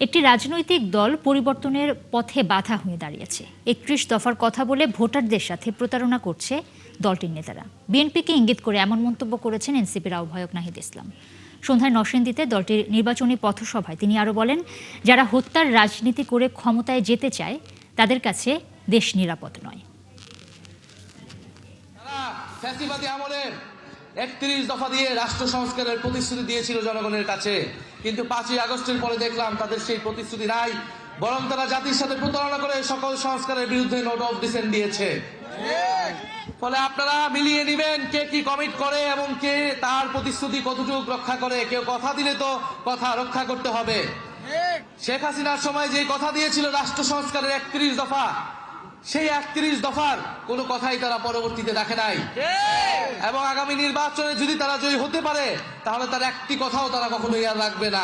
একটি রাজনৈতিক দল পরিবর্তনের পথে বাধা হয়ে দাঁড়িয়েছে। ৩১ দফার কথা বলে ভোটারদের সাথে প্রতারণা করছে দলটির নেতারা। বিএনপিকে ইঙ্গিত করে এমন মন্তব্য করেছেন এনসিপির আহ্বায়ক নাহিদ ইসলাম। সন্ধ্যায় নরসিংদীতে দলটির নির্বাচনী পথসভায় তিনি আরও বলেন, যারা হত্যার রাজনীতি করে ক্ষমতায় যেতে চায় তাদের কাছে দেশ নিরাপদ নয়। ফ্যাসিবাদী আমলে ৩১ দফা দিয়ে রাষ্ট্র সংস্কারের প্রতিশ্রুতি দিয়েছিল জনগণের কাছে, কিন্তু ৫ই আগস্টের পরে দেখলাম তাদের সেই প্রতিশ্রুতি নাই, বরং তারা জাতির সাথে প্রতারণা করে সকল সংস্কারের বিরুদ্ধে নোট অফ ডিসেন্ট দিয়েছে। ফলে আপনারা মিলিয়ে নেবেন কে কি কমিট করে এবং কে তার প্রতিশ্রুতি কতটুকু রক্ষা করে। কেউ কথা দিলে তো কথা রক্ষা করতে হবে। শেখ হাসিনার সময় যে কথা দিয়েছিল রাষ্ট্র সংস্কারের ৩১ দফা, সেই ৩১ দফার কোনো কথাই তারা পরবর্তীতে রাখে নাই। এবং আগামী নির্বাচনে যদি তারা জয়ী হতে পারে তাহলে তার একটি কথাও তারা কখনোই আর রাখবে না।